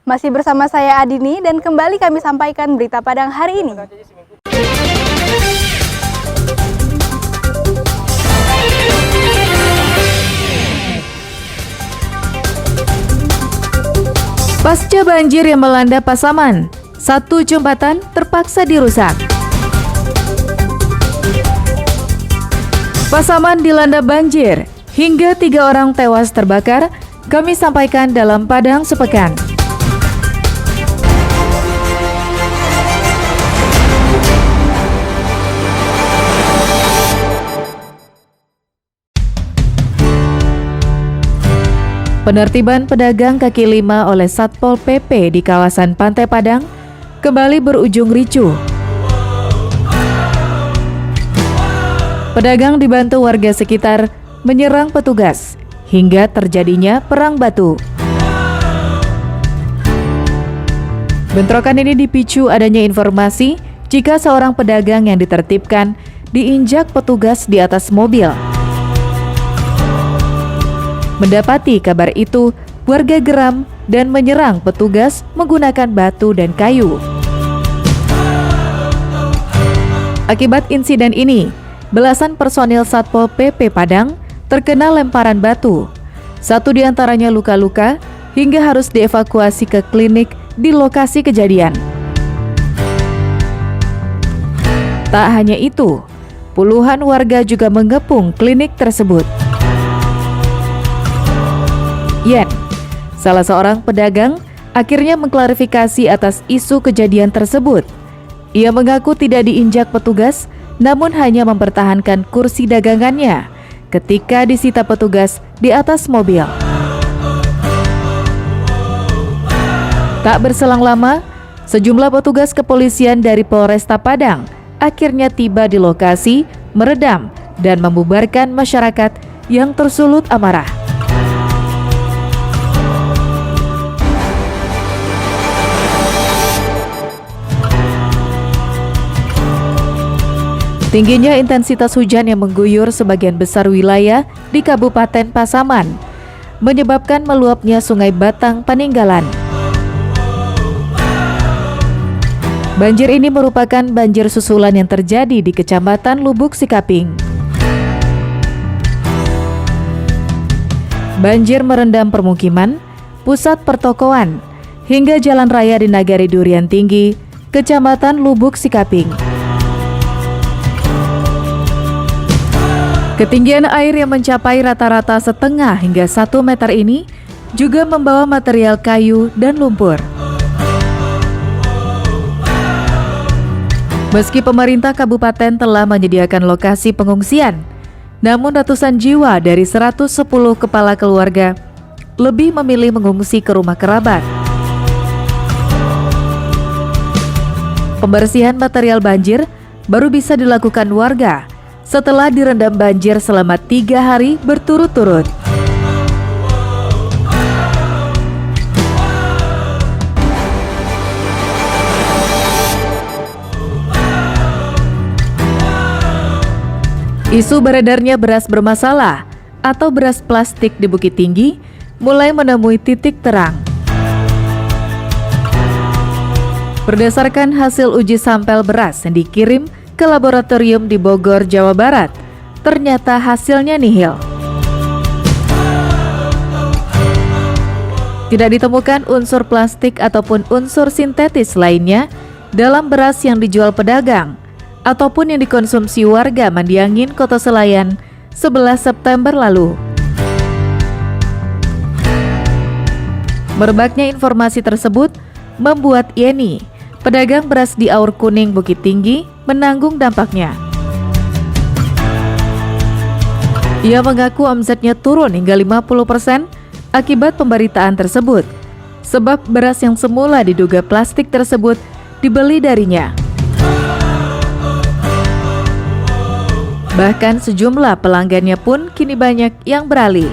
Masih bersama saya Adini dan kembali kami sampaikan berita Padang hari ini. Pasca banjir yang melanda Pasaman, satu jembatan terpaksa dirusak. Pasaman dilanda banjir, hingga 3 orang tewas terbakar, kami sampaikan dalam Padang Sepekan. Penertiban pedagang kaki lima oleh Satpol PP di kawasan Pantai Padang kembali berujung ricuh. Pedagang dibantu warga sekitar menyerang petugas hingga terjadinya perang batu. Bentrokan ini dipicu adanya informasi jika seorang pedagang yang ditertibkan diinjak petugas di atas mobil. Mendapati kabar itu, warga geram dan menyerang petugas menggunakan batu dan kayu. Akibat insiden ini, belasan personil Satpol PP Padang terkena lemparan batu. Satu di antaranya luka-luka hingga harus dievakuasi ke klinik di lokasi kejadian. Tak hanya itu, puluhan warga juga mengepung klinik tersebut. Yen, salah seorang pedagang, akhirnya mengklarifikasi atas isu kejadian tersebut. Ia mengaku tidak diinjak petugas, namun hanya mempertahankan kursi dagangannya ketika disita petugas di atas mobil. Tak berselang lama, sejumlah petugas kepolisian dari Polresta Padang akhirnya tiba di lokasi, meredam dan membubarkan masyarakat yang tersulut amarah. Tingginya intensitas hujan yang mengguyur sebagian besar wilayah di Kabupaten Pasaman menyebabkan meluapnya Sungai Batang Paninggalan. Banjir ini merupakan banjir susulan yang terjadi di Kecamatan Lubuk Sikaping. Banjir merendam permukiman, pusat pertokoan, hingga jalan raya di Nagari Durian Tinggi, Kecamatan Lubuk Sikaping. Ketinggian air yang mencapai rata-rata setengah hingga 1 meter ini juga membawa material kayu dan lumpur. Meski pemerintah kabupaten telah menyediakan lokasi pengungsian, namun ratusan jiwa dari 110 kepala keluarga lebih memilih mengungsi ke rumah kerabat. Pembersihan material banjir baru bisa dilakukan warga setelah direndam banjir selama 3 hari berturut-turut. Isu beredarnya beras bermasalah atau beras plastik di Bukit Tinggi mulai menemui titik terang. Berdasarkan hasil uji sampel beras yang dikirim ke laboratorium di Bogor, Jawa Barat, ternyata hasilnya nihil. Tidak ditemukan unsur plastik ataupun unsur sintetis lainnya dalam beras yang dijual pedagang ataupun yang dikonsumsi warga Mandiangin, Kota Selayar 11 September lalu. Merebaknya informasi tersebut membuat Yeni, pedagang beras di Aur Kuning, Bukit Tinggi, menanggung dampaknya. Ia mengaku omsetnya turun hingga 50% akibat pemberitaan tersebut, sebab beras yang semula diduga plastik tersebut dibeli darinya. Bahkan sejumlah pelanggannya pun kini banyak yang beralih.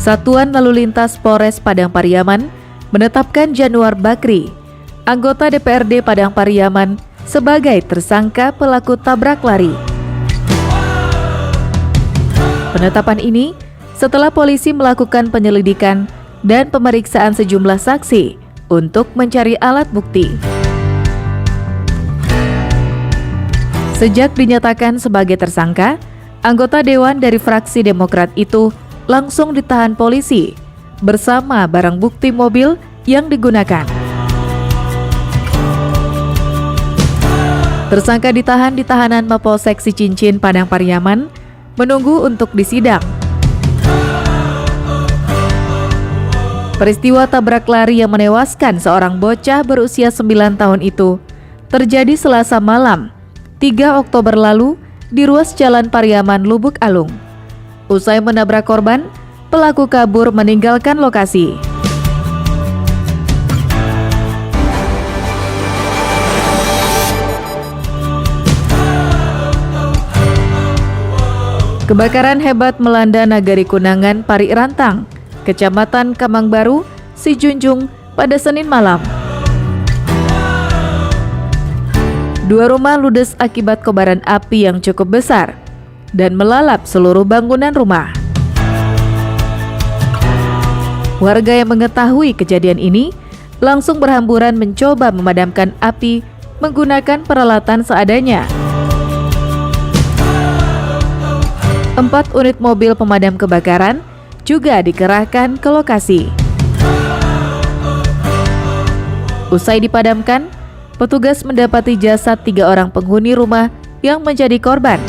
Satuan Lalu Lintas Polres Padang Pariaman menetapkan Januar Bakri, anggota DPRD Padang Pariaman, sebagai tersangka pelaku tabrak lari. Penetapan ini setelah polisi melakukan penyelidikan dan pemeriksaan sejumlah saksi untuk mencari alat bukti. Sejak dinyatakan sebagai tersangka, anggota dewan dari fraksi Demokrat itu langsung ditahan polisi bersama barang bukti mobil yang digunakan. Tersangka ditahan di tahanan Mapolsek Cincin, Padang Pariaman, menunggu untuk disidang. Peristiwa tabrak lari yang menewaskan seorang bocah berusia 9 tahun itu terjadi Selasa malam, 3 Oktober lalu di ruas Jalan Pariaman, Lubuk Alung. Usai menabrak korban, pelaku kabur meninggalkan lokasi. Kebakaran hebat melanda Nagari Kunangan, Pari Rantang, Kecamatan Kamang Baru, Sijunjung pada Senin malam. 2 rumah ludes akibat kobaran api yang cukup besar dan melalap seluruh bangunan rumah. Warga yang mengetahui kejadian ini langsung berhamburan mencoba memadamkan api menggunakan peralatan seadanya. 4 unit mobil pemadam kebakaran juga dikerahkan ke lokasi. Usai dipadamkan, petugas mendapati jasad 3 orang penghuni rumah yang menjadi korban.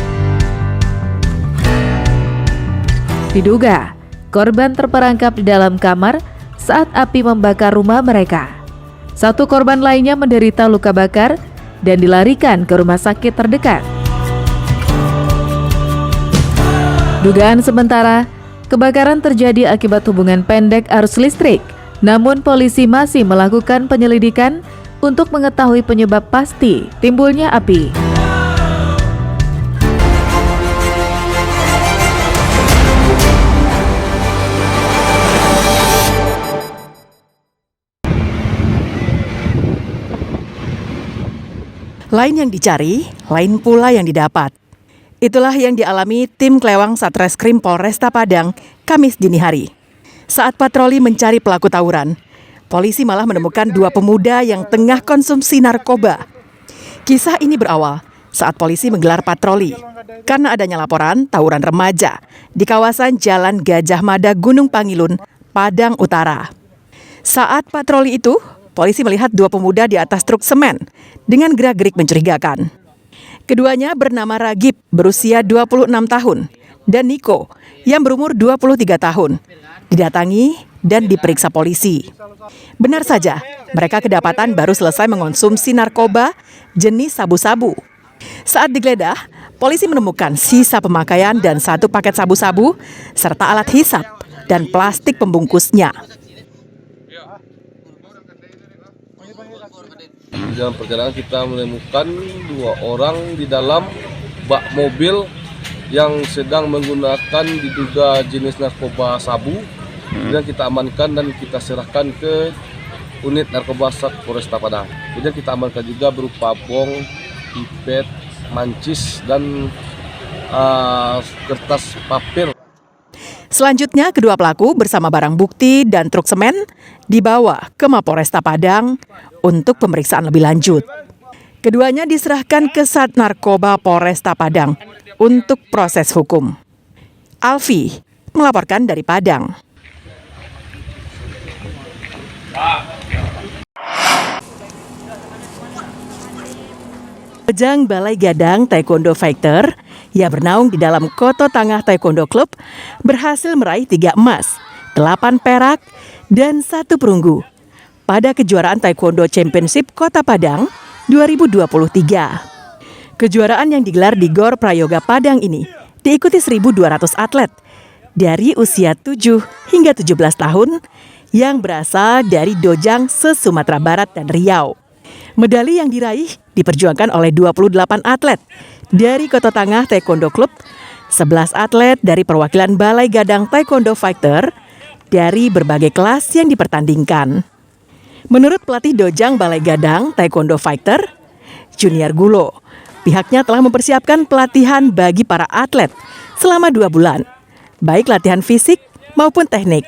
Diduga, korban terperangkap di dalam kamar saat api membakar rumah mereka. 1 korban lainnya menderita luka bakar dan dilarikan ke rumah sakit terdekat. Dugaan sementara, kebakaran terjadi akibat hubungan pendek arus listrik. Namun polisi masih melakukan penyelidikan untuk mengetahui penyebab pasti timbulnya api. Lain yang dicari, lain pula yang didapat. Itulah yang dialami tim Klewang Satreskrim Polresta Padang Kamis dini hari. Saat patroli mencari pelaku tawuran, polisi malah menemukan 2 pemuda yang tengah konsumsi narkoba. Kisah ini berawal saat polisi menggelar patroli karena adanya laporan tawuran remaja di kawasan Jalan Gajah Mada, Gunung Pangilun, Padang Utara. Saat patroli itu, polisi melihat 2 pemuda di atas truk semen dengan gerak-gerik mencurigakan. Keduanya bernama Ragib, berusia 26 tahun, dan Niko, yang berumur 23 tahun. Didatangi dan diperiksa polisi. Benar saja, mereka kedapatan baru selesai mengonsumsi narkoba jenis sabu-sabu. Saat digeledah, polisi menemukan sisa pemakaian dan 1 paket sabu-sabu, serta alat hisap dan plastik pembungkusnya. Dalam perjalanan kita menemukan 2 orang di dalam bak mobil yang sedang menggunakan diduga jenis narkoba sabu. Kemudian kita amankan dan kita serahkan ke unit narkoba Sat Polresta Padang. Kemudian kita amankan juga berupa bong, pipet, mancis dan kertas papir. Selanjutnya, kedua pelaku bersama barang bukti dan truk semen dibawa ke Mapolresta Padang untuk pemeriksaan lebih lanjut. Keduanya diserahkan ke Sat Narkoba Polresta Padang untuk proses hukum. Alfi melaporkan dari Padang. Ojang Balai Gadang Taekwondo Fighter yang bernaung di dalam Koto Tangah Taekwondo Club berhasil meraih 3 emas, 8 perak, dan 1 perunggu pada kejuaraan Taekwondo Championship Kota Padang 2023. Kejuaraan yang digelar di Gor Prayoga Padang ini diikuti 1.200 atlet dari usia 7 hingga 17 tahun yang berasal dari Dojang se-Sumatera Barat dan Riau. Medali yang diraih diperjuangkan oleh 28 atlet dari Kota Tangah Taekwondo Club, 11 atlet dari perwakilan Balai Gadang Taekwondo Fighter dari berbagai kelas yang dipertandingkan. Menurut pelatih Dojang Balai Gadang Taekwondo Fighter, Junior Gulo. Pihaknya telah mempersiapkan pelatihan bagi para atlet selama 2 bulan, baik latihan fisik maupun teknik.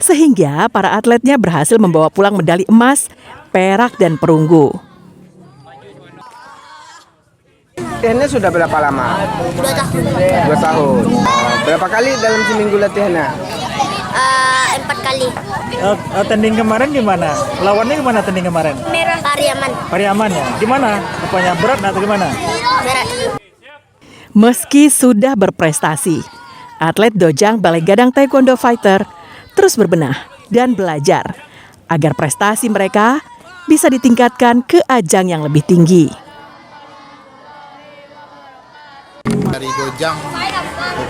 Sehingga para atletnya berhasil membawa pulang medali emas, perak, dan perunggu. Latihannya sudah berapa lama? 2 tahun. 2 tahun. Berapa kali dalam seminggu latihannya? 4 kali. Tanding kemarin gimana? Lawannya gimana tanding kemarin? Pariaman. Pariaman ya? Gimana? Apanya berat atau gimana? Berat. Meski sudah berprestasi, atlet Dojang Balai Gadang Taekwondo Fighter terus berbenah dan belajar agar prestasi mereka bisa ditingkatkan ke ajang yang lebih tinggi. Dari Dojang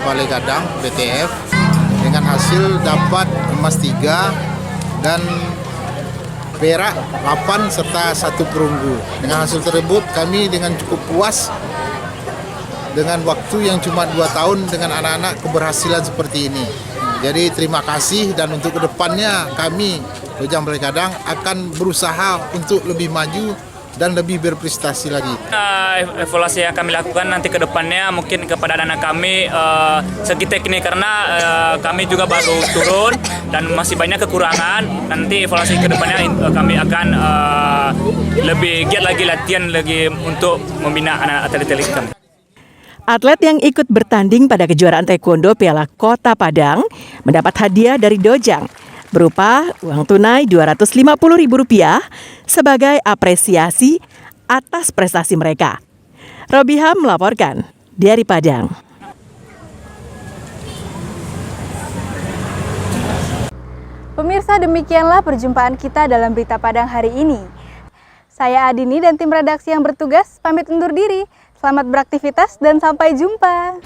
Balai Gadang BTF dengan hasil dapat emas 3 dan perak 8 serta 1 perunggu. Dengan hasil tersebut kami dengan cukup puas dengan waktu yang cuma 2 tahun dengan anak-anak keberhasilan seperti ini. Jadi terima kasih, dan untuk kedepannya kami Dojang Balai Gadang akan berusaha untuk lebih maju dan lebih berprestasi lagi. Evaluasi yang kami lakukan nanti ke depannya mungkin kepada anak kami segi teknik, karena kami juga baru turun dan masih banyak kekurangan. Nanti evaluasi ke depannya kami akan lebih giat lagi latihan lagi untuk membina anak atlet kami. Atlet yang ikut bertanding pada kejuaraan taekwondo Piala Kota Padang mendapat hadiah dari Dojang berupa uang tunai Rp250.000 sebagai apresiasi atas prestasi mereka. Robiha melaporkan dari Padang. Pemirsa, demikianlah perjumpaan kita dalam Berita Padang hari ini. Saya Adini dan tim redaksi yang bertugas pamit undur diri. Selamat beraktivitas dan sampai jumpa.